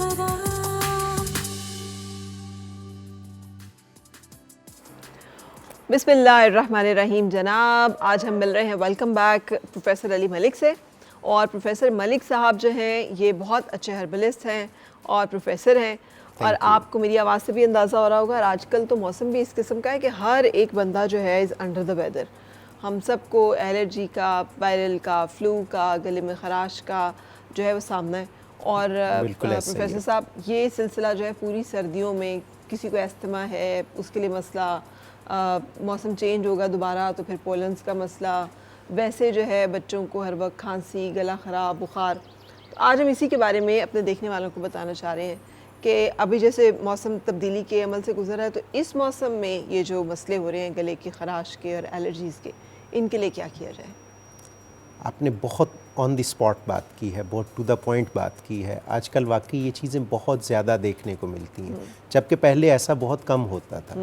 मशवरा। बिस्मिल्लाहिर्रहमानिर्रहीम जनाब, आज हम मिल रहे हैं welcome back professor Ali Malik से। और प्रोफेसर मलिक साहब जो हैं ये बहुत अच्छे हर्बलिस्ट हैं और प्रोफेसर हैं। और आपको मेरी आवाज़ से भी अंदाज़ा हो रहा होगा, और आजकल तो मौसम भी इस किस्म का है कि हर एक बंदा जो है इज़ अंडर द वेदर। हम सबको एलर्जी का, वायरल का, फ्लू का, गले में खराश का जो है वो सामना है। और प्रोफेसर साहब, ये सिलसिला जो है पूरी सर्दियों में, किसी को अस्थमा है उसके लिए मसला, मौसम चेंज होगा दोबारा तो फिर पोलन्स का मसला, वैसे जो है बच्चों को हर वक्त खांसी, गला ख़राब, बुखार। तो आज हम इसी के बारे में अपने देखने वालों को बताना चाह रहे हैं कि अभी जैसे मौसम तब्दीली के अमल से गुजर रहा है, तो इस मौसम में ये जो मसले हो रहे हैं गले की खराश के और एलर्जीज़ के, इनके लिए क्या किया जाए? आपने बहुत ऑन द स्पॉट बात की है, बहुत टू द पॉइंट बात की है। आजकल वाकई ये चीज़ें बहुत ज़्यादा देखने को मिलती हैं, जबकि पहले ऐसा बहुत कम होता था।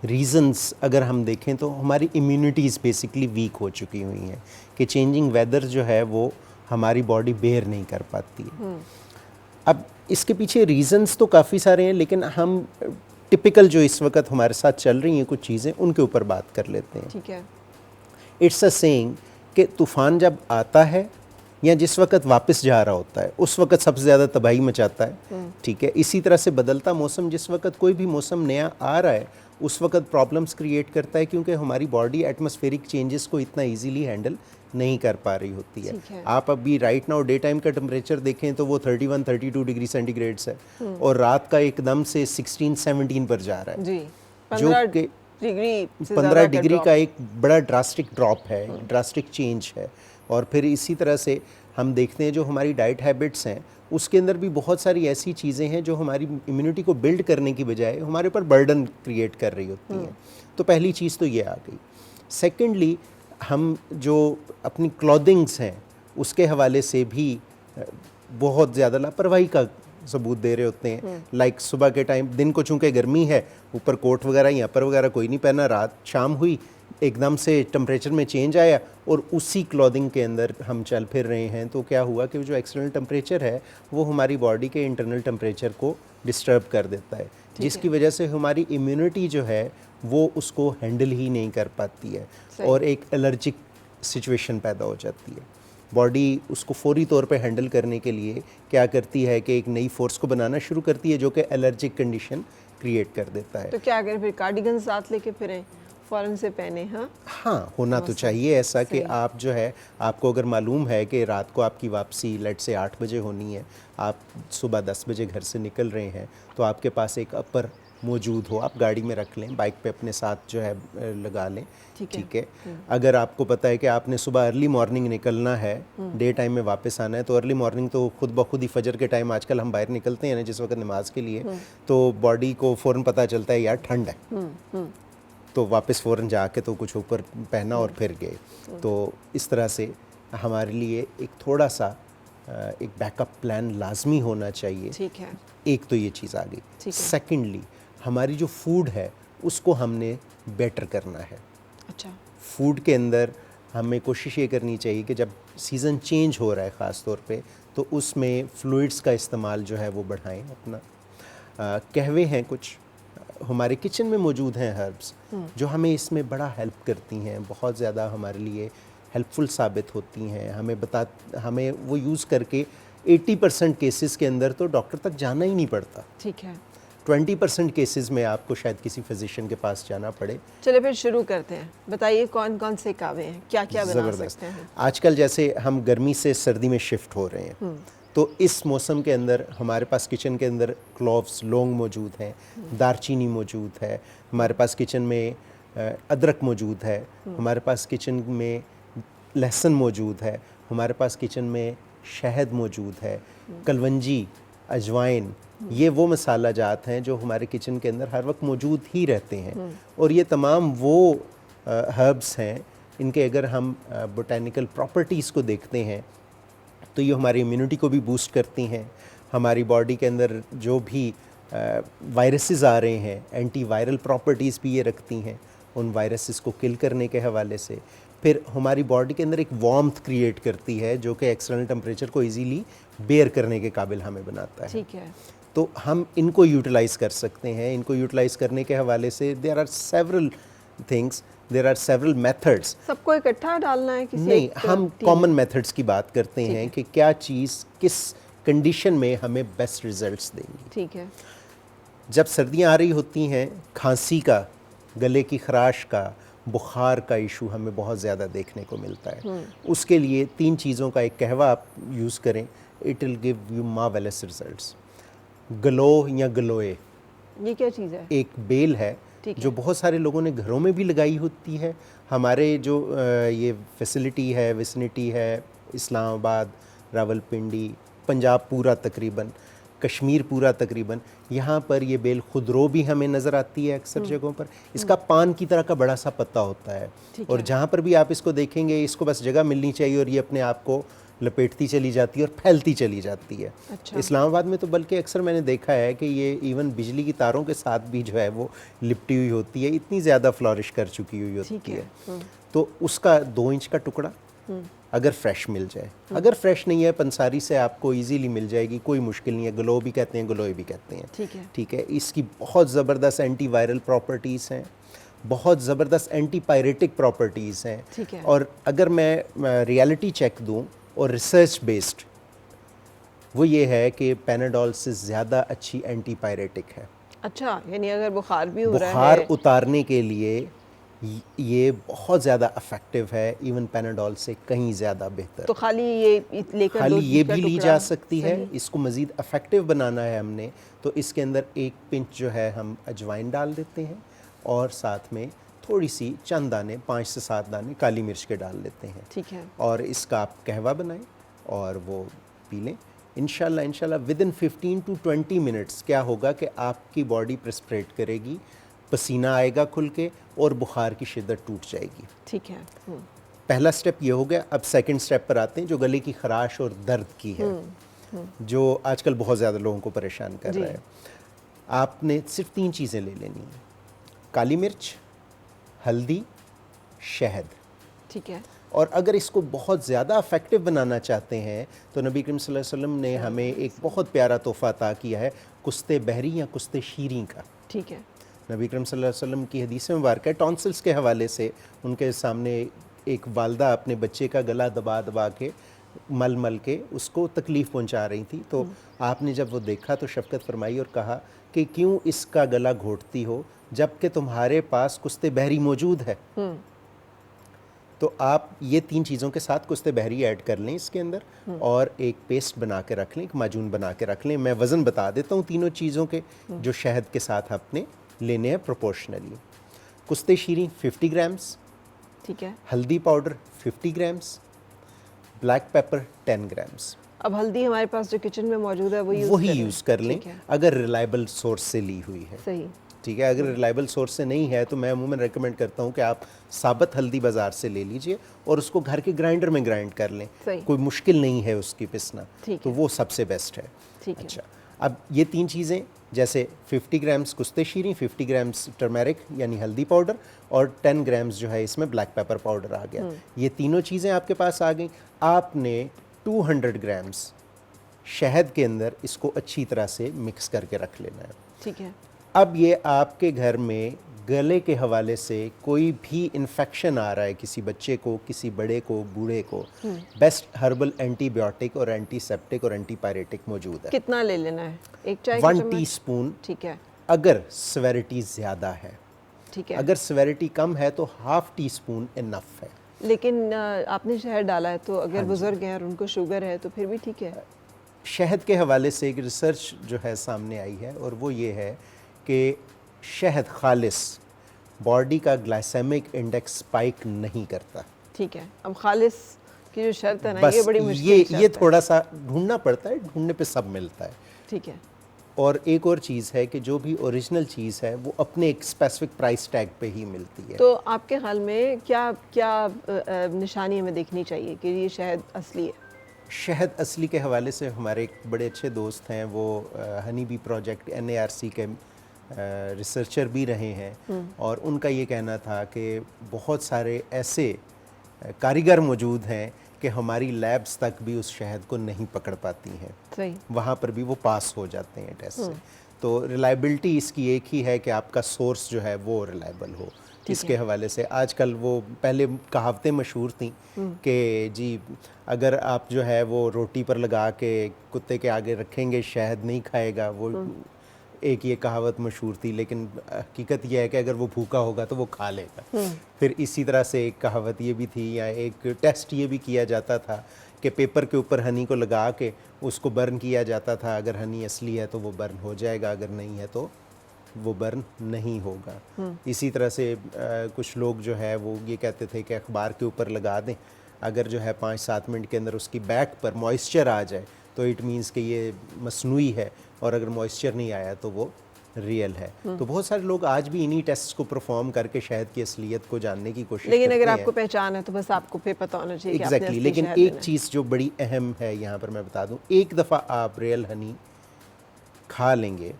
रीज़न्स अगर हम देखें तो हमारी इम्यूनिटीज़ बेसिकली वीक हो चुकी हुई हैं कि चेंजिंग वेदर जो है वो हमारी बॉडी बेयर नहीं कर पाती है। अब इसके पीछे रीज़न्स तो काफ़ी सारे हैं, लेकिन हम टिपिकल जो इस वक्त हमारे साथ चल रही हैं कुछ चीज़ें, उनके ऊपर बात कर लेते हैं। ठीक है। इट्स अ सेइंग कि तूफ़ान जब आता है या जिस वक्त वापस जा रहा होता है उस वक्त सबसे ज़्यादा तबाही मचाता है। ठीक है, इसी तरह से बदलता मौसम, जिस वक्त कोई भी मौसम नया आ रहा है उस वक्त प्रॉब्लम्स क्रिएट करता है, क्योंकि हमारी बॉडी एटमॉस्फेरिक चेंजेस को इतना इजीली हैंडल नहीं कर पा रही होती है। आप अभी राइट नाउ डे टाइम का टेम्परेचर देखें तो वो 31-32 डिग्री सेंटीग्रेड्स है, और रात का एकदम से 16-17 पर जा रहा है जी, जो कि 15 डिग्री का एक बड़ा ड्रास्टिक ड्रॉप है, ड्रास्टिक चेंज है। और फिर इसी तरह से हम देखते हैं जो हमारी डाइट हैबिट्स हैं उसके अंदर भी बहुत सारी ऐसी चीज़ें हैं जो हमारी इम्यूनिटी को बिल्ड करने की बजाय हमारे ऊपर बर्डन क्रिएट कर रही होती हैं। तो पहली चीज़ तो ये आ गई। सेकेंडली, हम जो अपनी क्लॉथिंग्स हैं उसके हवाले से भी बहुत ज़्यादा लापरवाही का सबूत दे रहे होते हैं। लाइक सुबह के टाइम, दिन को चूँकि गर्मी है, ऊपर कोट वगैरह या अपर वगैरह कोई नहीं पहना, रात शाम हुई एकदम से टेम्परेचर में चेंज आया और उसी क्लॉथिंग के अंदर हम चल फिर रहे हैं, तो क्या हुआ कि जो एक्सटर्नल टेम्परेचर है वो हमारी बॉडी के इंटरनल टेम्परेचर को डिस्टर्ब कर देता है, जिसकी वजह से हमारी इम्यूनिटी जो है वो उसको हैंडल ही नहीं कर पाती है और एक एलर्जिक सिचुएशन पैदा हो जाती है। बॉडी उसको फौरी तौर पे हैंडल करने के लिए क्या करती है कि एक नई फोर्स को बनाना शुरू करती है जो कि एलर्जिक कंडीशन क्रिएट कर देता है। तो क्या करें फिर? कार्डिगन साथ लेके फिरें, फ़ौरन से पहने? हाँ, होना तो चाहिए ऐसा कि आप जो है, आपको अगर मालूम है कि रात को आपकी वापसी लेट से 8 बजे होनी है, आप सुबह 10 बजे घर से निकल रहे हैं, तो आपके पास एक अपर मौजूद हो, आप गाड़ी में रख लें, बाइक पे अपने साथ जो है लगा लें। ठीक है। अगर आपको पता है कि आपने सुबह अर्ली मॉर्निंग निकलना है, डे टाइम में वापस आना है, तो अर्ली मॉर्निंग तो खुद ब खुद ही फजर के टाइम आजकल हम बाहर निकलते हैं ना जिस वक्त नमाज के लिए, तो बॉडी को फ़ौरन पता चलता है यार ठंड है, तो वापस फ़ौरन जाके तो कुछ ऊपर पहना और फिर गए। तो इस तरह से हमारे लिए एक थोड़ा सा एक बैकअप प्लान लाजमी होना चाहिए। ठीक है। एक तो ये चीज़ आ गई। सेकेंडली, हमारी जो फूड है उसको हमने बेटर करना है। अच्छा। फूड के अंदर हमें कोशिश ये करनी चाहिए कि जब सीज़न चेंज हो रहा है ख़ास तौर पे, तो उसमें फ्लूइड्स का इस्तेमाल जो है वो बढ़ाएं अपना। कहवे हैं कुछ हमारे किचन में मौजूद हैं हर्ब्स जो हमें इसमें बड़ा हेल्प करती हैं, बहुत ज़्यादा हमारे लिए हेल्पफुल साबित होती हैं। हमें वो यूज़ करके 80% केसेस के अंदर तो डॉक्टर तक जाना ही नहीं पड़ता। ठीक है। 20% केसेस में आपको शायद किसी फिजिशियन के पास जाना पड़े। चलिए फिर शुरू करते हैं, बताइए कौन कौन से कावे हैं, क्या क्या बना सकते हैं? आजकल जैसे हम गर्मी से सर्दी में शिफ्ट हो रहे हैं, तो इस मौसम के अंदर हमारे पास किचन के अंदर क्लोव्स, लौंग मौजूद हैं, दारचीनी मौजूद है, हमारे पास किचन में अदरक मौजूद है, हमारे पास किचन में लहसुन मौजूद है, हमारे पास किचन में शहद मौजूद है, कलवंजी, अजवाइन, ये वो मसाला जात हैं जो हमारे किचन के अंदर हर वक्त मौजूद ही रहते हैं। और ये तमाम वो हर्ब्स हैं, इनके अगर हम बोटेनिकल प्रॉपर्टीज़ को देखते हैं तो ये हमारी इम्यूनिटी को भी बूस्ट करती हैं। हमारी बॉडी के अंदर जो भी वायरसेस आ रहे हैं, एंटी वायरल प्रॉपर्टीज़ भी ये रखती हैं उन वायरसेस को किल करने के हवाले से। फिर हमारी बॉडी के अंदर एक वार्मथ क्रिएट करती है जो कि एक्सटर्नल टेम्परेचर को इजीली बेयर करने के काबिल हमें बनाता है। ठीक है। तो हम इनको यूटिलाइज कर सकते हैं। इनको यूटिलाइज करने के हवाले से there are several things, there are several methods. सबको इकट्ठा डालना है किसी नहीं, एक हम टीम कॉमन मेथड्स की बात करते हैं कि क्या चीज़ किस कंडीशन में हमें बेस्ट रिजल्ट्स देंगी। ठीक है। जब सर्दियाँ आ रही होती हैं, खांसी का, गले की खराश का, बुखार का इशू हमें बहुत ज़्यादा देखने को मिलता है। उसके लिए 3 चीज़ों का एक कहवा आप यूज़ करें, it will give you marvellous results. गलो या गलोए ये क्या चीज़ है? एक बेल है ठीक है। जो बहुत सारे लोगों ने घरों में भी लगाई होती है। हमारे जो ये फैसिलिटी है, विसिनिटी है, इस्लामाबाद, रावलपिंडी, पंजाब पूरा तकरीबन, कश्मीर पूरा तकरीबन, यहाँ पर ये बेल खुदरो भी हमें नज़र आती है अक्सर जगहों पर। इसका पान की तरह का बड़ा सा पत्ता होता है और जहाँ पर भी आप इसको देखेंगे, इसको बस जगह मिलनी चाहिए और ये अपने आप को लपेटती चली जाती है और फैलती चली जाती है। अच्छा। इस्लामाबाद में तो बल्कि अक्सर मैंने देखा है कि ये इवन बिजली की तारों के साथ भी जो है वो लिपटी हुई होती है, इतनी ज़्यादा फ्लॉरिश कर चुकी हुई होती है। तो उसका 2 इंच का टुकड़ा अगर फ्रेश मिल जाए, अगर फ्रेश नहीं है पंसारी से आपको इजीली मिल जाएगी, कोई मुश्किल नहीं है। गलो भी कहते हैं, गलोए भी कहते हैं। ठीक है। ठीक है। इसकी बहुत ज़बरदस्त एंटी वायरल प्रॉपर्टीज़ हैं, बहुत ज़बरदस्त एंटी पायरेटिक प्रॉपर्टीज़ हैं। ठीक है। और अगर मैं रियलिटी चेक दूं और रिसर्च बेस्ड, वो ये है कि पैनाडोल से ज़्यादा अच्छी एंटी पायरेटिक है। अच्छा, यानी अगर बुखार भी हो रहा है, बुखार उतारने के लिए ये बहुत ज़्यादा इफ़ेक्टिव है, इवन पैनाडोल से कहीं ज़्यादा बेहतर। तो खाली ये लेकर खाली 2 ये चीज़ का भी ली टुकड़ा, जा सकती है। सही। इसको मज़ीद इफ़ेक्टिव बनाना है हमने, तो इसके अंदर 1 पिंच जो है हम अजवाइन डाल देते हैं और साथ में थोड़ी सी चंद दाने, 5 से 7 दाने काली मिर्च के डाल लेते हैं। ठीक है। और इसका आप कहवा बनाएं और वो पी लें। इंशाल्लाह विदिन 15 to 20 मिनट्स क्या होगा कि आपकी बॉडी प्रेस्पिरेट करेगी, पसीना आएगा खुल के और बुखार की शिद्दत टूट जाएगी। ठीक है। पहला स्टेप ये हो गया। अब सेकंड स्टेप पर आते हैं जो गले की खराश और दर्द की है, जो आजकल बहुत ज़्यादा लोगों को परेशान कर रहा है। आपने सिर्फ 3 चीज़ें ले लेनी हैं, काली मिर्च, हल्दी, शहद। ठीक है। और अगर इसको बहुत ज़्यादा इफ़ेक्टिव बनाना चाहते हैं तो नबी करीम सल्लल्लाहु अलैहि वसल्लम ने हमें एक बहुत प्यारा तोहफ़ा अता किया है, कुस्ते बहरी या कुस्ते शीरी का। ठीक है। नबी करीम सल्लल्लाहु अलैहि वसल्लम की हदीस में मुबारक है, टॉन्सिल्स के हवाले से उनके सामने एक वालदा अपने बच्चे का गला दबा दबा के मल मल के उसको तकलीफ़ पहुंचा रही थी। तो आपने जब वो देखा तो शफ़क़त फरमाई और कहा कि क्यों इसका गला घोटती हो जबकि तुम्हारे पास कुस्ते बहरी मौजूद है। तो आप ये 3 चीज़ों के साथ कुस्ते बहरी ऐड कर लें इसके अंदर और एक पेस्ट बना के रख लें, एक माजून बना के रख लें। मैं वज़न बता देता हूँ तीनों चीज़ों के जो शहद के साथ आपने लेने हैं प्रोपोर्शनली। कुस्ते शीरी 50 ग्राम्स, ठीक है। हल्दी powder 50 grams, black pepper 10 grams. अब हल्दी हमारे पास जो किचन में मौजूद है वही यूज़ कर लें अगर रिलायबल सोर्स से ली हुई है। सही। ठीक है। अगर रिलायबल सोर्स से नहीं है तो मैं अमूमन रेकमेंड करता हूँ कि आप साबुत हल्दी बाज़ार से ले लीजिए और उसको घर के ग्राइंडर में ग्राइंड कर लें। कोई मुश्किल नहीं है उसकी पिसना, तो वो सबसे बेस्ट है। ठीक है। अच्छा, अब ये 3 चीज़ें जैसे 50 ग्राम्स कुस्ते शीरी, 50 ग्राम्स टर्मेरिक यानी हल्दी पाउडर और 10 ग्राम्स जो है इसमें ब्लैक पेपर पाउडर आ गया। ये तीनों चीज़ें आपके पास आ गई। आपने 200 ग्राम्स शहद के अंदर इसको अच्छी तरह से मिक्स करके रख लेना है। ठीक है। अब ये आपके घर में गले के हवाले से कोई भी इन्फेक्शन आ रहा है, किसी बच्चे को, किसी बड़े को, बूढ़े को, बेस्ट हर्बल एंटीबायोटिक और एंटीसेप्टिक और एंटीपायरेटिक मौजूद है। कितना ले लेना है? 1 चाय 1 टीस्पून। ठीक है। अगर सेवेरिटी ज़्यादा है, ठीक है, अगर सेवेरिटी कम है तो हाफ टीस्पून इनफ है। लेकिन आपने शहद डाला है तो अगर बुजुर्ग हैं और उनको शुगर है तो फिर भी ठीक है। शहद के हवाले से एक रिसर्च जो है सामने आई है और वो ये है कि शहद खालिस बॉडी का ग्लाइसेमिक इंडेक्स स्पाइक नहीं करता। ठीक है। अब खालिस की जो शर्त है ना, बस ये बड़ी मुश्किल ये थोड़ा सा ढूंढना पड़ता है, ढूंढने पे सब मिलता है। ठीक है। और एक और चीज़ है कि जो भी ओरिजिनल चीज़ है वो अपने एक स्पेसिफिक प्राइस टैग पे ही मिलती है। तो आपके ख्याल में क्या क्या निशानी हमें देखनी चाहिए कि ये शहद असली है? शहद असली के हवाले से हमारे एक बड़े अच्छे दोस्त हैं, वो हनी बी प्रोजेक्ट NARC के रिसर्चर भी रहे हैं और उनका ये कहना था कि बहुत सारे ऐसे कारीगर मौजूद हैं कि हमारी लैब्स तक भी उस शहद को नहीं पकड़ पाती हैं, सही, वहाँ पर भी वो पास हो जाते हैं टेस्ट से। तो रिलायबिलिटी इसकी एक ही है कि आपका सोर्स जो है वो रिलायबल हो। इसके हवाले से आजकल वो पहले कहावतें मशहूर थी कि जी अगर आप जो है वो रोटी पर लगा के कुत्ते के आगे रखेंगे शहद नहीं खाएगा, वो एक ये कहावत मशहूर थी, लेकिन हकीकत यह है कि अगर वो भूखा होगा तो वो खा लेगा। फिर इसी तरह से एक कहावत ये भी थी, या एक टेस्ट ये भी किया जाता था कि पेपर के ऊपर हनी को लगा के उसको बर्न किया जाता था, अगर हनी असली है तो वो बर्न हो जाएगा, अगर नहीं है तो वो बर्न नहीं होगा। इसी तरह से कुछ लोग जो है वो ये कहते थे कि अखबार के ऊपर लगा दें, अगर जो है 5-7 मिनट के अंदर उसकी बैक पर मॉइस्चर आ जाए तो इट मीन्स कि ये मसनूई है, और अगर मॉइस्चर नहीं आया तो वो रियल है। तो बहुत सारे लोग आज भी इन्हीं टेस्ट को परफॉर्म करके शहद की असलियत को जानने की कोशिश लेकिन करते अगर हैं। आपको पहचान है तो बस आपको फिर पता होना चाहिए कि आपने एग्जैक्टली, असली लेकिन शहद एक लेना है। चीज़ जो बड़ी अहम है यहाँ पर मैं बता दूँ, एक दफ़ा आप रियल हनी खा लेंगे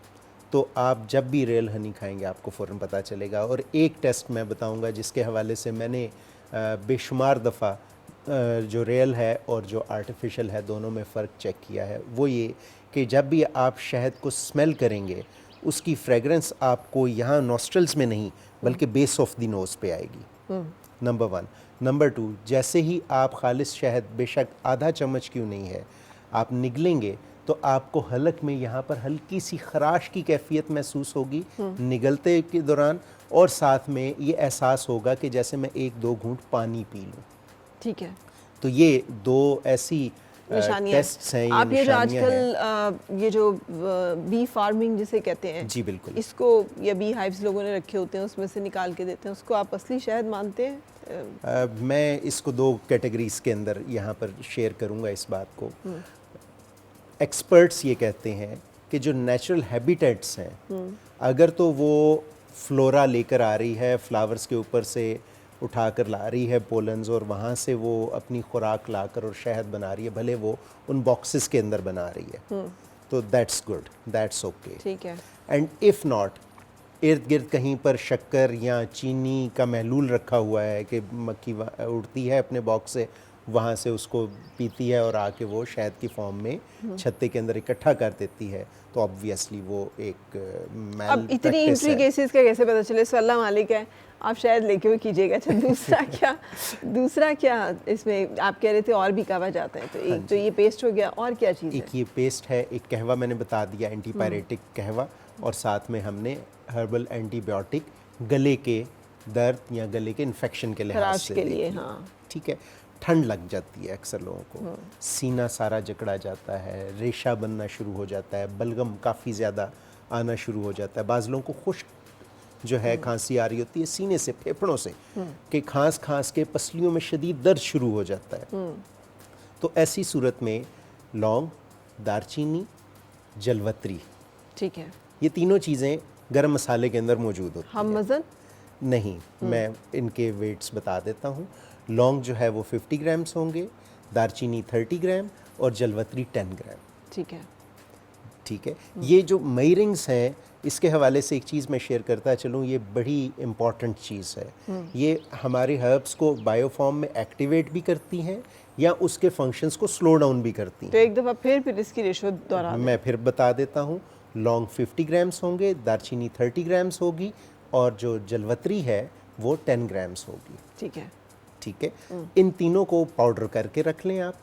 तो आप जब भी रियल हनी खाएंगे आपको फ़ौरन पता चलेगा। और एक टेस्ट मैं बताऊँगा जिसके हवाले से मैंने बेशुमार दफ़ा जो रियल है और जो आर्टिफिशियल है दोनों में फ़र्क चेक किया है, वो ये कि जब भी आप शहद को स्मेल करेंगे उसकी फ्रेगरेंस आपको यहाँ नॉस्ट्रल्स में नहीं बल्कि बेस ऑफ द नोज़ पे आएगी, नंबर 1। नंबर 2, जैसे ही आप खालिस शहद, बेशक आधा चम्मच क्यों नहीं है, आप निगलेंगे तो आपको हलक में यहाँ पर हल्की सी खराश की कैफियत महसूस होगी निगलते के दौरान, और साथ में ये एहसास होगा कि जैसे मैं 1-2 घूंट पानी पी लूँ। ठीक है, तो ये दो ऐसी निशानियाँ टेस्ट्स हैं, आप ये जो निशानियाँ हैं। आजकल ये जो बी फार्मिंग जिसे कहते हैं, जी बिल्कुल, इसको या बी हाइव्स लोगों ने रखे होते हैं उसमें से निकाल के देते हैं, उसको आप असली शहद मानते हैं? मैं इसको 2 कैटेगरीज के अंदर यहाँ पर शेयर करूँगा इस बात को। एक्सपर्ट्स ये कहते हैं कि जो नेचुरल हैबिटेट्स हैं, अगर तो वो फ्लोरा लेकर आ रही है, फ्लावर्स के ऊपर से उठा कर ला रही है पोलन्स, और वहाँ से वो अपनी खुराक लाकर और शहद बना रही है, भले वो उन बॉक्सेस के अंदर बना रही है, तो दैट्स गुड, दैट्स ओके। ठीक है, एंड इफ़ नॉट, इर्द गिर्द कहीं पर शक्कर या चीनी का महलूल रखा हुआ है कि मक्खी उड़ती है अपने बॉक्स से, वहाँ से उसको पीती है और आके वो शहद की फॉर्म में छत्ते के अंदर इकट्ठा कर देती है, तो ऑब्वियसली वो एक अब इतनी इंट्री केसेस का कैसे पता चले? सल्लम अलैक है, आप शायद लेके हुए कीजिएगा। अच्छा, दूसरा क्या इसमें आप कह रहे थे और भी कहा जाता है, तो एक तो ये पेस्ट हो गया, और क्या चीज़ है? एक ये पेस्ट है, एक कहवा मैंने बता दिया, एंटीपायरेटिक कहवा, और साथ में हमने हर्बल एंटीबायोटिक गले के दर्द या गले के इन्फेक्शन के लिहाज से के लिए। हाँ, ठीक है। ठंड लग जाती है अक्सर लोगों को, सीना सारा जकड़ा जाता है, रेशा बनना शुरू हो जाता है, बलगम काफ़ी ज़्यादा आना शुरू हो जाता है, बाज़ लोगों को खुश्क जो है खांसी आ रही होती है सीने से, फेफड़ों से, कि खांस खांस के पसलियों में शदीद दर्द शुरू हो जाता है। तो ऐसी सूरत में लौंग, दारचीनी, जलवत्री, ठीक है, ये तीनों चीज़ें गरम मसाले के अंदर मौजूद होती हैं। हम वज़न नहीं, मैं इनके वेट्स बता देता हूँ। लौंग जो है वो 50 ग्राम्स होंगे, दारचीनी 30 ग्राम और जलवत्री 10 ग्राम। ठीक है, ठीक है। ये जो मई रिंग्स हैं, इसके हवाले से एक चीज़ मैं शेयर करता चलूँ, ये बड़ी इम्पॉर्टेंट चीज़ है। ये हमारे हर्ब्स को बायोफॉर्म में एक्टिवेट भी करती हैं या उसके फंक्शंस को स्लो डाउन भी करती हैं। तो एक दफ़ा फिर इसकी रेशो दोहरा दें। मैं फिर बता देता हूँ। लौंग 50 ग्राम्स होंगे, दारचीनी 30 ग्राम्स होगी, और जो जलवत्री है वो 10 ग्राम्स होगी। ठीक है, ठीक है। इन तीनों को पाउडर करके रख लें आप,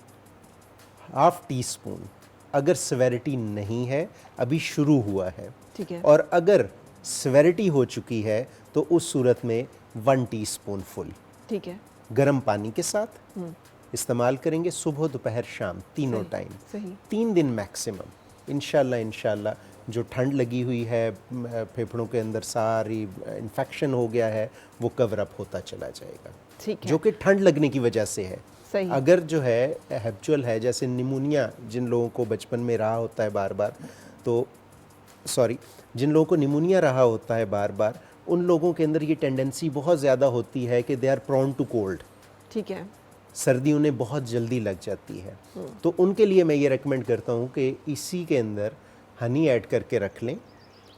½ टीस्पून, अगर सेवेरिटी नहीं है, अभी शुरू हुआ है, ठीक है, और अगर सेवेरिटी हो चुकी है तो उस सूरत में 1 टीस्पून फुल ठीक है, गर्म पानी के साथ इस्तेमाल करेंगे, सुबह दोपहर शाम तीनों टाइम, सही, 3 दिन मैक्सिमम। इंशाल्लाह जो ठंड लगी हुई है फेफड़ों के अंदर, सारी इन्फेक्शन हो गया है, वो कवर अप होता चला जाएगा, ठीक है, जो कि ठंड लगने की वजह से है। सही, अगर जो है हैप्चुअल है, जैसे निमोनिया जिन लोगों को बचपन में रहा होता है बार बार, तो जिन लोगों को निमोनिया रहा होता है बार बार, उन लोगों के अंदर ये टेंडेंसी बहुत ज़्यादा होती है कि they are prone to cold. ठीक है, सर्दी उन्हें बहुत जल्दी लग जाती है, तो उनके लिए मैं ये रेकमेंड करता हूँ कि इसी के अंदर हनी ऐड करके रख लें,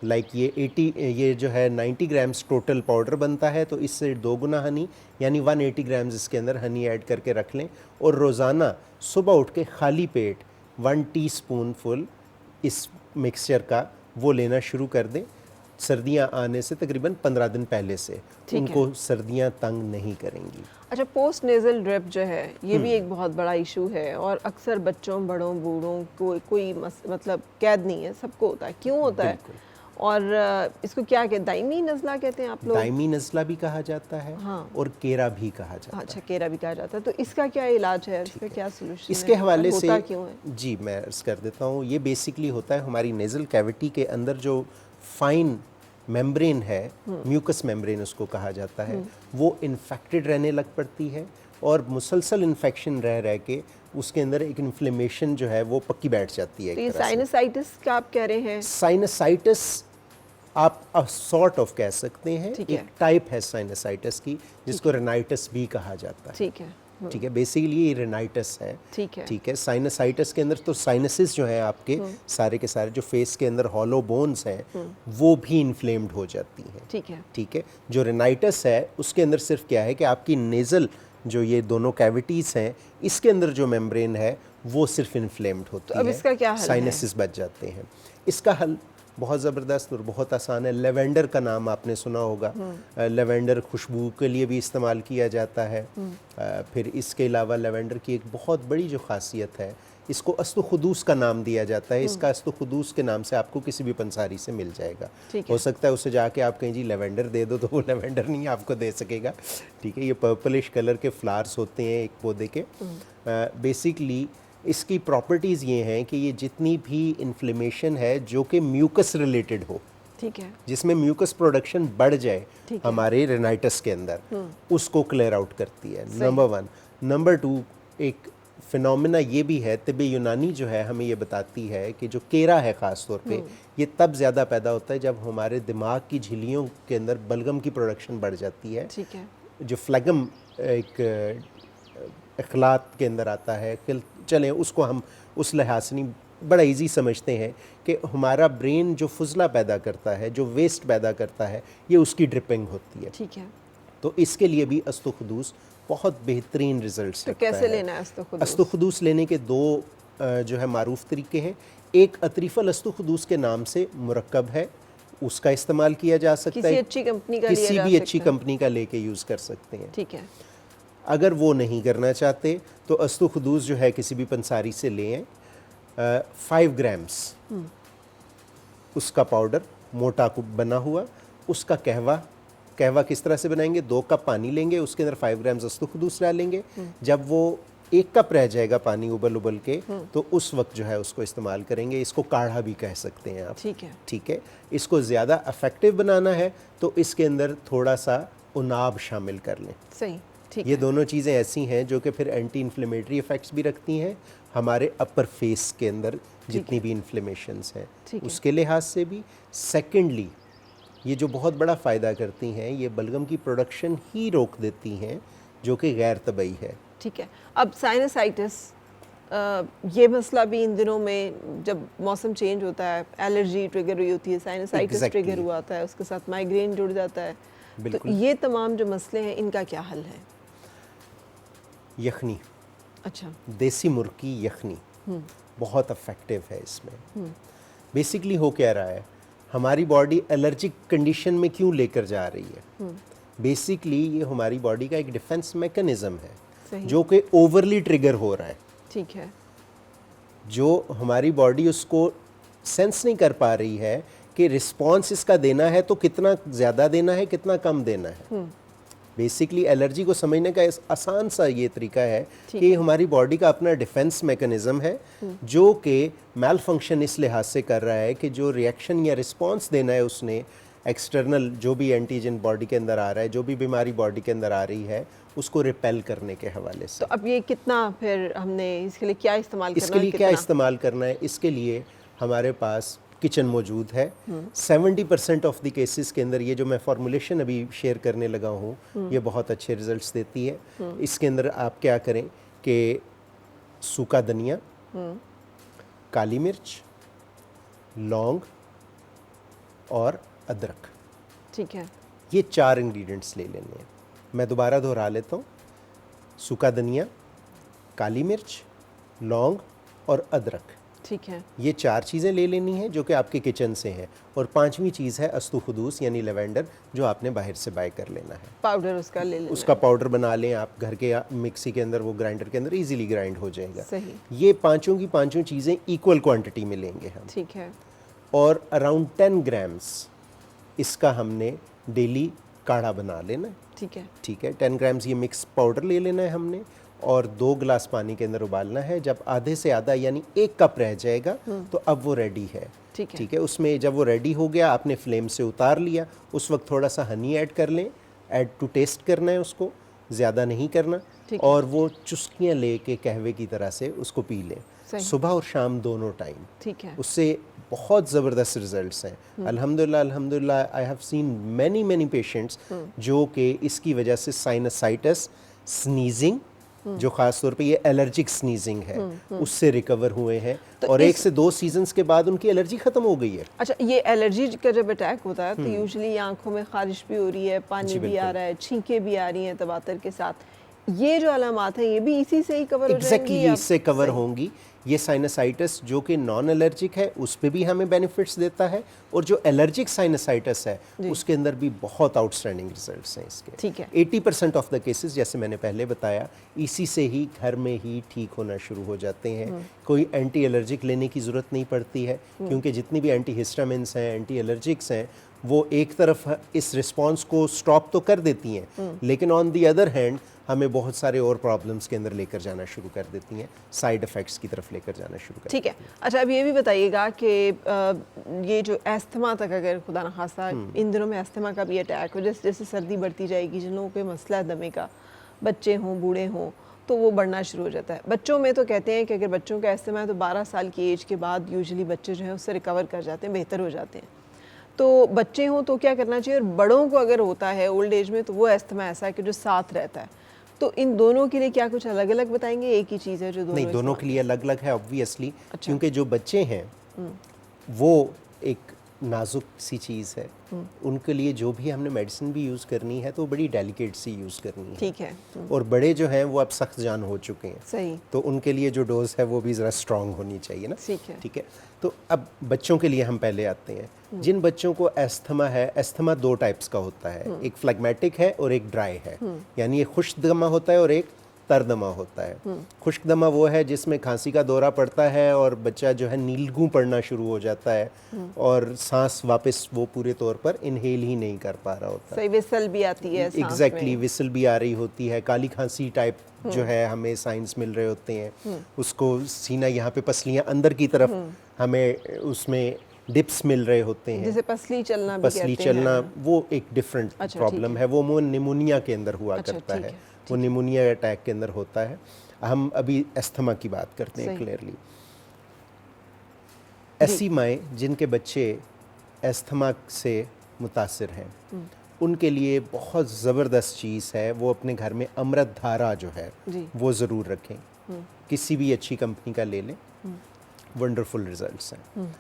लाइक ये जो है 90 ग्राम्स टोटल पाउडर बनता है, तो इससे 2 गुना हनी यानी 180 ग्राम्स इसके अंदर हनी ऐड करके रख लें। और रोज़ाना सुबह उठ के खाली पेट 1 टीस्पून फुल इस मिक्सचर का वो लेना शुरू कर दें। सर्दियां आने से तकरीबन 15 दिन पहले से उनको सर्दियां तंग नहीं करेंगी। अच्छा, पोस्ट नेज़ल ड्रिप जो है ये भी एक बहुत बड़ा इशू है और अक्सर बच्चों, बड़ों, बूढ़ों कोई मतलब कैद नहीं है, सबको होता है। क्यों होता है? और इसको क्या कहते हैं, दायमी नज़ला कहते हैं आप लोग? दायमी नज़ला भी कहा जाता है, हाँ। और केरा भी कहा जाता है। अच्छा, केरा भी कहा जाता है। तो इसका क्या इलाज है, इसका क्या सोल्यूशन इसके हवाले से होता क्यों है? जी मैं अर्ज़ कर देता हूँ। ये बेसिकली होता है हमारी नेज़ल कैविटी के अंदर जो फाइन मेम्ब्रेन है, म्यूकस मेम्ब्रेन उसको कहा जाता है, वो इन्फेक्टेड रहने लग पड़ती है और मुसलसल इन्फेक्शन रह रह के उसके अंदर एक इन्फ्लेमेशन जो है वो पक्की बैठ जाती है। तो ये साइनसाइटिस का आप कह रहे हैं? साइनसाइटिस आप सॉर्ट ऑफ कह सकते हैं, एक टाइप है साइनसाइटिस की जिसको रेनाइटिस भी कहा जाता है। ठीक है, ठीक है, बेसिकली ये रेनाइटिस है। ठीक है, ठीक है। साइनसाइटिस के अंदर तो साइनसेस जो हैं आपके सारे के सारे जो फेस के अंदर हॉलो बोन्स हैं वो भी इन्फ्लेम्ड हो जाती हैं। ठीक है, ठीक है। जो रेनाइटिस है उसके अंदर सिर्फ क्या है कि आपकी नेज़ल जो ये दोनों कैविटीज़ हैं इसके अंदर जो मेम्ब्रेन है वो सिर्फ इन्फ्लेम्ड होती है। अब इसका क्या हल है? साइनसेस बच जाते हैं। इसका हल बहुत ज़बरदस्त और बहुत आसान है। लेवेंडर का नाम आपने सुना होगा। लेवेंडर खुशबू के लिए भी इस्तेमाल किया जाता है। फिर इसके अलावा लेवेंडर की एक बहुत बड़ी जो खासियत है, इसको अस्तुखुदूस का नाम दिया जाता है। इसका अस्तुखुदूस के नाम से आपको किसी भी पंसारी से मिल जाएगा। हो सकता है उससे जाके आप कहीं जी लेवेंडर दे दो तो वो लेवेंडर नहीं आपको दे सकेगा। ठीक है। ये पर्पलिश कलर के फ्लावर्स होते हैं एक पौधे के। बेसिकली इसकी प्रॉपर्टीज़ ये हैं कि ये जितनी भी इन्फ्लेमेशन है जो कि म्यूकस रिलेटेड हो, ठीक है, जिसमें म्यूकस प्रोडक्शन बढ़ जाए हमारे रेनाइटिस के अंदर, उसको क्लियर आउट करती है। नंबर 1। नंबर 2, एक फिनोमेना ये भी है, तिब्बे यूनानी जो है हमें ये बताती है कि जो केरा है ख़ास तौर पे ये तब ज़्यादा पैदा होता है जब हमारे दिमाग की झिल्लियों के अंदर बलगम की प्रोडक्शन बढ़ जाती है। ठीक है। जो फ्लैगम एक अखलात के अंदर आता है, चलें उसको हम उस लिहाज से नहीं, बड़ा इजी समझते हैं कि हमारा ब्रेन जो फुजला पैदा करता है, जो वेस्ट पैदा करता है, ये उसकी ड्रिपिंग होती है। ठीक है। तो इसके लिए भी अस्तुखुदूस बहुत बेहतरीन रिजल्ट्स तो कैसे लेना है अस्तुखुदूस? अस्तुखुदूस लेने के 2 जो है मारूफ तरीके हैं। एक अतरीफल अस्तुखुदूस के नाम से मुरक्कब है, उसका इस्तेमाल किया जा सकता है। किसी अच्छी कंपनी का किसी भी अच्छी कंपनी का लेके यूज़ कर सकते हैं। ठीक है। अगर वो नहीं करना चाहते तो अस्तुखुदूस जो है किसी भी पंसारी से लें। 5 ग्राम्स उसका पाउडर मोटा बना हुआ, उसका कहवा किस तरह से बनाएंगे? 2 कप पानी लेंगे, उसके अंदर 5 ग्राम्स अस्तुखुदूस डालेंगे। जब वो 1 कप रह जाएगा पानी उबल के, तो उस वक्त जो है उसको इस्तेमाल करेंगे। इसको काढ़ा भी कह सकते हैं आप। ठीक है। ठीक है। इसको ज़्यादा इफेक्टिव बनाना है तो इसके अंदर थोड़ा सा उनाब शामिल कर लें। सही। ये दोनों चीज़ें ऐसी हैं जो कि फिर एंटी इन्फ्लेमेटरी इफ़ेक्ट्स भी रखती हैं हमारे अपर फेस के अंदर जितनी भी इन्फ्लेमेशंस हैं उसके लिहाज से भी। सेकेंडली, ये जो बहुत बड़ा फ़ायदा करती हैं, ये बलगम की प्रोडक्शन ही रोक देती हैं जो कि गैर तबई है। ठीक है। अब साइनसाइटिस, ये मसला भी इन दिनों में जब मौसम चेंज होता है, एलर्जी ट्रिगर हुई होती है, साइनसाइटिस ट्रिगर हुआ आता है, उसके साथ माइग्रेन जुड़ जाता है। तो ये तमाम जो मसले हैं इनका क्या हल है? यखनी। अच्छा। देसी मुर्गी यखनी बहुत इफेक्टिव है इसमें। बेसिकली हो क्या रहा है, हमारी बॉडी एलर्जिक कंडीशन में क्यों लेकर जा रही है? बेसिकली ये हमारी बॉडी का एक डिफेंस मैकेनिज्म है जो कि ओवरली ट्रिगर हो रहा है। ठीक है। जो हमारी बॉडी उसको सेंस नहीं कर पा रही है कि रिस्पॉन्स इसका देना है तो कितना ज़्यादा देना है, कितना कम देना है। बेसिकली एलर्जी को समझने का आसान सा ये तरीका है कि हमारी बॉडी का अपना डिफेंस मैकेनिज्म है जो कि मैल फंक्शन इस लिहाज से कर रहा है कि जो रिएक्शन या रिस्पॉन्स देना है उसने एक्सटर्नल जो भी एंटीजन बॉडी के अंदर आ रहा है, जो भी बीमारी बॉडी के अंदर आ रही है, उसको रिपेल करने के हवाले से। तो अब ये कितना फिर हमने इसके लिए क्या इस्तेमाल करना है? इसके लिए क्या इस्तेमाल करना है? इसके लिए हमारे पास किचन मौजूद है। 70% ऑफ द केसेस के अंदर ये जो मैं फॉर्मुलेशन अभी शेयर करने लगा हूँ ये बहुत अच्छे रिजल्ट्स देती है। इसके अंदर आप क्या करें कि सूखा धनिया, काली मिर्च, लौंग, और अदरक। ठीक है। ये 4 इंग्रेडिएंट्स ले लेने हैं। मैं दोबारा दोहरा लेता हूँ। सूखा धनिया, काली मिर्च, लौंग और अदरक। ठीक है। ये 4 चीज़ें ले लेनी है जो कि आपके किचन से हैं। और 5वीं चीज़ है अस्तुखुदूस यानी लेवेंडर, जो आपने बाहर से बाय कर लेना है। पाउडर उसका ले लेना उसका पाउडर बना लें आप घर के मिक्सी के अंदर, वो ग्राइंडर के अंदर इजीली ग्राइंड हो जाएगा। सही। ये पांचों की पांचों चीज़ें इक्वल क्वांटिटी में लेंगे हम। ठीक है। और अराउंड 10 ग्राम्स इसका हमने डेली काढ़ा बना लेना। ठीक है। ठीक है, 10 ग्राम्स ये मिक्स पाउडर ले लेना है हमने और 2 गिलास पानी के अंदर उबालना है। जब आधे से आधा यानी 1 कप रह जाएगा तो अब वो रेडी है। ठीक है, उसमें जब वो रेडी हो गया, आपने फ्लेम से उतार लिया, उस वक्त थोड़ा सा हनी ऐड कर लें। ऐड टू टेस्ट करना है उसको, ज़्यादा नहीं करना। और वो चुस्कियाँ ले के कहवे की तरह से उसको पी लें, सुबह और शाम दोनों टाइम। ठीक है। उससे बहुत ज़बरदस्त रिजल्ट्स हैं। अल्हम्दुलिल्लाह अल्हम्दुलिल्लाह, I have seen many patients जो कि इसकी वजह से साइनसाइटिस, स्नीजिंग, जो ख़ास तौर पे ये एलर्जिक स्नीजिंग है, उससे रिकवर हुए हैं। तो और 1 से 2 सीजन्स के बाद उनकी एलर्जी ख़त्म हो गई है। अच्छा, ये एलर्जी का जब अटैक होता है तो यूजुअली आंखों में खारिश भी हो रही है, पानी भी आ रहा है, छींकें भी आ रही हैं तबातर के साथ। ये जो अलामात हैं ये भी इसी से ही कवर हो जाएंगी? एग्जैक्टली, इससे कवर होंगी। ये साइनसाइटिस जो कि नॉन एलर्जिक है उस पे भी हमें बेनिफिट्स देता है, और जो एलर्जिक साइनसाइटिस है उसके अंदर भी बहुत आउटस्टैंडिंग रिजल्ट्स हैं इसके। ठीक है। 80% ऑफ द केसेस, जैसे मैंने पहले बताया, इसी से ही घर में ही ठीक होना शुरू हो जाते हैं। कोई एंटी एलर्जिक लेने की ज़रूरत नहीं पड़ती है, क्योंकि जितनी भी एंटी हिस्टामिन्स हैं, एंटी एलर्जिक्स हैं, वो एक तरफ इस रिस्पॉन्स को स्टॉप तो कर देती हैं, लेकिन ऑन दी अदर हैंड हमें बहुत सारे और प्रॉब्लम्स के अंदर लेकर जाना शुरू कर देती हैं, साइड इफ़ेक्ट्स की तरफ लेकर जाना शुरू कर। ठीक है। अच्छा, अब ये भी बताइएगा कि ये जो एस्थमा तक, अगर खुदा न खास्ता इन दिनों में एस्थमा का भी अटैक हो, जैसे जैसे सर्दी बढ़ती जाएगी, जिन लोगों को मसला है दमे का, बच्चे हों बूढ़े हों, तो वो बढ़ना शुरू हो जाता है। बच्चों में तो कहते हैं कि अगर बच्चों का एस्थमा है तो 12 साल की एज के बाद यूजुअली बच्चे जो हैं उससे रिकवर कर जाते हैं, बेहतर हो जाते हैं। तो बच्चे हों तो क्या करना चाहिए, और बड़ों को अगर होता है ओल्ड एज में तो वो एस्थमा ऐसा है कि जो साथ रहता है, तो इन दोनों के लिए क्या कुछ अलग अलग बताएंगे? एक ही चीज़ है जो दोनों? नहीं, दोनों के लिए अलग अलग है ऑब्वियसली। अच्छा। क्योंकि जो बच्चे हैं वो एक नाजुक सी चीज़ है, उनके लिए जो भी हमने मेडिसिन भी यूज़ करनी है तो बड़ी डेलिकेट सी यूज़ करनी है। ठीक है। और बड़े जो हैं वो अब सख्त जान हो चुके हैं। सही। तो उनके लिए जो डोज है वो भी ज़रा स्ट्रॉन्ग होनी चाहिए ना। ठीक है। ठीक है, तो अब बच्चों के लिए हम पहले आते हैं। जिन बच्चों को एस्थमा है, एस्थमा 2 टाइप्स का होता है, एक फ्लैग्मेटिक है और एक ड्राई है। यानी ये खुश्क दमा होता है और एक तरदमा होता है। खुश्क दमा वो है जिसमें खांसी का दौरा पड़ता है और बच्चा जो है नीलगू पड़ना शुरू हो जाता है और सांस वापस वो पूरे तौर पर इनहेल ही नहीं कर पा रहा होता। सही, विसल भी आती है। एग्जैक्टली, विसल भी आ रही होती है। काली खांसी टाइप जो है हमें साइंस मिल रहे होते हैं, उसको सीना यहाँ पे पसलियाँ अंदर की तरफ हमें उसमें डिप्स मिल रहे होते हैं, जैसे पसली चलना भी पसली चलना, वो एक डिफरेंट प्रॉब्लम है। वो निमोनिया के अंदर हुआ करता है, वो निमोनिया अटैक के अंदर होता है। हम अभी एस्थमा की बात करते हैं क्लियरली। ऐसी माएँ जिनके बच्चे एस्थमा से मुतासिर हैं, उनके लिए बहुत ज़बरदस्त चीज़ है, वो अपने घर में अमृत धारा जो है वो ज़रूर रखें। किसी भी अच्छी कंपनी का ले लें, वंडरफुल रिजल्ट्स हैं।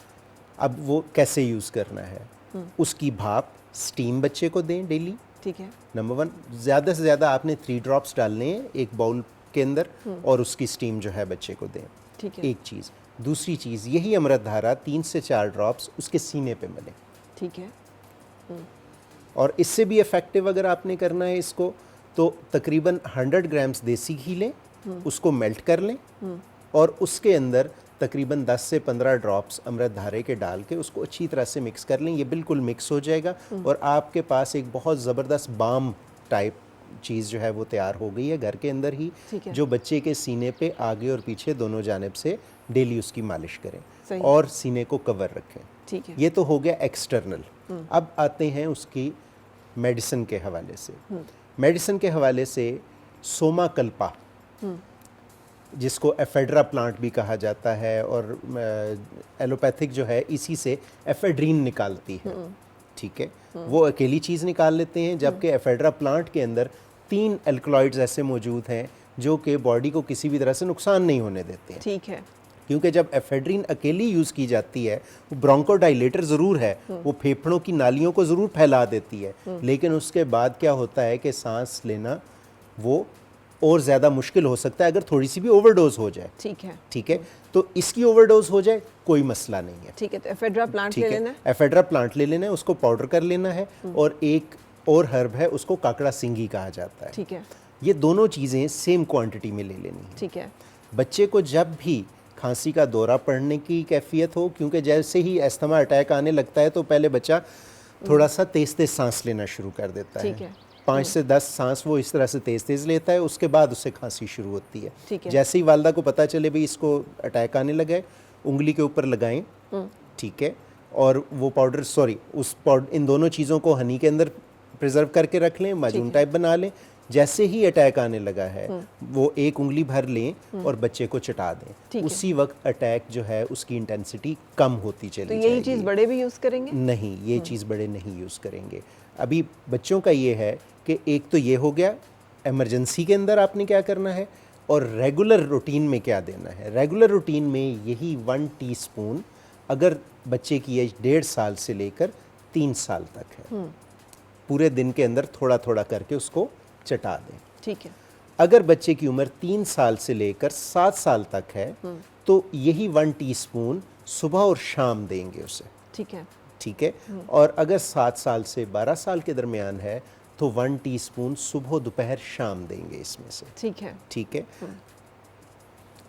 अब वो कैसे यूज़ करना है, उसकी भाप स्टीम बच्चे को दें डेली। ठीक है। नंबर 1, ज़्यादा से ज़्यादा आपने 3 ड्रॉप्स डालने हैं एक बाउल के अंदर और उसकी स्टीम जो है बच्चे को दें। ठीक है। एक चीज़। दूसरी चीज़, यही अमृत धारा 3 से 4 ड्रॉप्स उसके सीने पे मलें। ठीक है। और इससे भी इफ़ेक्टिव अगर आपने करना है इसको, तो तकरीबन 100 ग्राम्स देसी घी लें, उसको मेल्ट कर लें और उसके अंदर तकरीबन 10 से 15 ड्रॉप्स अमृत धारे के डाल के उसको अच्छी तरह से मिक्स कर लें। ये बिल्कुल मिक्स हो जाएगा और आपके पास एक बहुत ज़बरदस्त बाम टाइप चीज़ जो है वो तैयार हो गई है घर के अंदर ही, जो बच्चे के सीने पे आगे और पीछे दोनों जानिब से डेली उसकी मालिश करें और सीने को कवर रखें। ठीक है। ये तो हो गया एक्सटर्नल। अब आते हैं उसकी मेडिसिन के हवाले से। मेडिसिन के हवाले से सोमा कल्पा, जिसको एफेड्रा प्लांट भी कहा जाता है, और एलोपैथिक जो है इसी से एफेड्रीन निकालती है। ठीक है, वो अकेली चीज़ निकाल लेते हैं, जबकि एफेड्रा प्लांट के अंदर 3 एल्कलॉइड्स ऐसे मौजूद हैं जो कि बॉडी को किसी भी तरह से नुकसान नहीं होने देते हैं। ठीक है। क्योंकि जब एफेड्रिन अकेली यूज़ की जाती है, वो ब्रोंकोडाइलेटर ज़रूर है, वो फेफड़ों की नालियों को ज़रूर फैला देती है, लेकिन उसके बाद क्या होता है कि सांस लेना वो और ज़्यादा मुश्किल हो सकता है अगर थोड़ी सी भी ओवरडोज हो जाए। ठीक है, तो इसकी ओवरडोज हो जाए कोई मसला नहीं है। ठीक है, तो एफेड्रा प्लांट ले लेना है। एफेड्रा प्लांट ले लेना है, उसको पाउडर कर लेना है, और एक और हर्ब है उसको काकड़ा सिंगी कहा जाता है। ठीक है, ये दोनों चीज़ें सेम क्वांटिटी में ले लेनी है। ठीक है। बच्चे को जब भी खांसी का दौरा पड़ने की कैफियत हो, क्योंकि जैसे ही अस्थमा अटैक आने लगता है तो पहले बच्चा थोड़ा सा तेज तेज सांस लेना शुरू कर देता ठीक है। है। 5 से 10 सांस वो इस तरह से तेज तेज लेता है, उसके बाद उससे खांसी शुरू होती है। ठीक है। जैसे ही वालदा को पता चले भाई इसको अटैक आने लगा है, उंगली के ऊपर लगाएं, ठीक है, और वो पाउडर इन दोनों चीज़ों को हनी के अंदर प्रिजर्व करके रख लें, माजून टाइप बना लें। जैसे ही अटैक आने लगा है वो एक उंगली भर लें और बच्चे को चटा दें। उसी वक्त अटैक जो है उसकी इंटेंसिटी कम होती चली जाएगी। तो यही चीज़ बड़े भी यूज़ करेंगे? नहीं, ये चीज़ बड़े नहीं यूज़ करेंगे। अभी बच्चों का ये है कि एक तो ये हो गया इमरजेंसी के अंदर आपने क्या करना है, और रेगुलर रूटीन में क्या देना है। रेगुलर रूटीन में यही 1 टीस्पून अगर बच्चे की एज 1.5 साल से लेकर 3 साल तक है, पूरे दिन के अंदर थोड़ा थोड़ा करके उसको चटा दें। ठीक है। अगर बच्चे की उम्र 3 साल से लेकर 7 साल तक है तो यही 1 टीस्पून सुबह और शाम देंगे उसे। ठीक है। ठीक है, और अगर 7 साल से 12 साल के दरमियान है तो 1 टीस्पून सुबह दोपहर शाम देंगे इसमें से। ठीक है। ठीक है।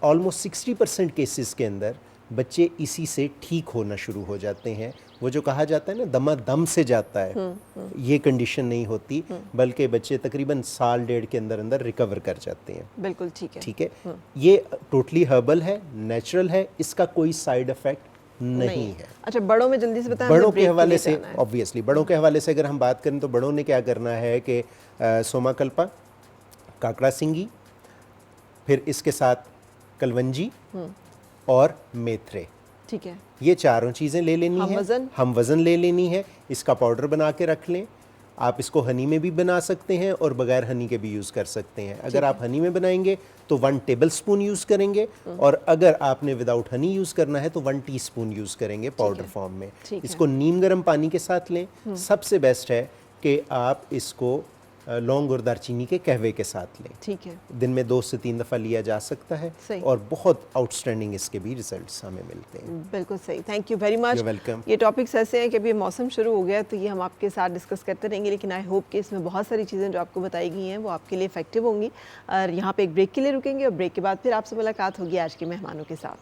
ऑलमोस्ट 60% केसेस के अंदर बच्चे इसी से ठीक होना शुरू हो जाते हैं। वो जो कहा जाता है ना दमादम से जाता है, ये कंडीशन नहीं होती, बल्कि बच्चे तकरीबन साल 1.5 के अंदर अंदर रिकवर कर जाते हैं। बिल्कुल ठीक है। ठीक है, ये टोटली हर्बल है, नेचुरल है, इसका कोई साइड इफेक्ट नहीं है। अच्छा, बड़ों में जल्दी से बताएं। बड़ों के हवाले से ऑब्वियसली बड़ों के हवाले से अगर हम बात करें तो बड़ों ने क्या करना है कि सोमाकल्पा, काकड़ा सिंगी, फिर इसके साथ कलवंजी और मेथरे, ठीक है, ये चारों चीज़ें ले लेनी है। हम वज़न ले लेनी है, इसका पाउडर बना के रख लें। आप इसको हनी में भी बना सकते हैं और बगैर हनी के भी यूज़ कर सकते हैं। अगर आप हनी में बनाएंगे तो 1 टेबलस्पून यूज़ करेंगे, और अगर आपने विदाउट हनी यूज़ करना है तो 1 टीस्पून यूज़ करेंगे पाउडर फॉर्म में। इसको नीम गर्म पानी के साथ लें। सबसे बेस्ट है कि आप इसको लौंग और दारचीनी के कहवे के साथ लें। ठीक है, दिन में 2 से 3 दफ़ा लिया जा सकता है, और बहुत आउटस्टैंडिंग इसके भी रिजल्ट्स हमें मिलते हैं। बिल्कुल सही, thank you very much. Welcome. ये टॉपिक्स ऐसे हैं कि अभी मौसम शुरू हो गया तो ये हम आपके साथ डिस्कस करते रहेंगे, लेकिन आई होप कि इसमें बहुत सारी चीज़ें जो आपको बताई गई हैं वो आपके लिए इफेक्टिव होंगी। और यहाँ पे एक ब्रेक के लिए रुकेंगे, और ब्रेक के बाद फिर आपसे मुलाकात होगी आज के मेहमानों के साथ।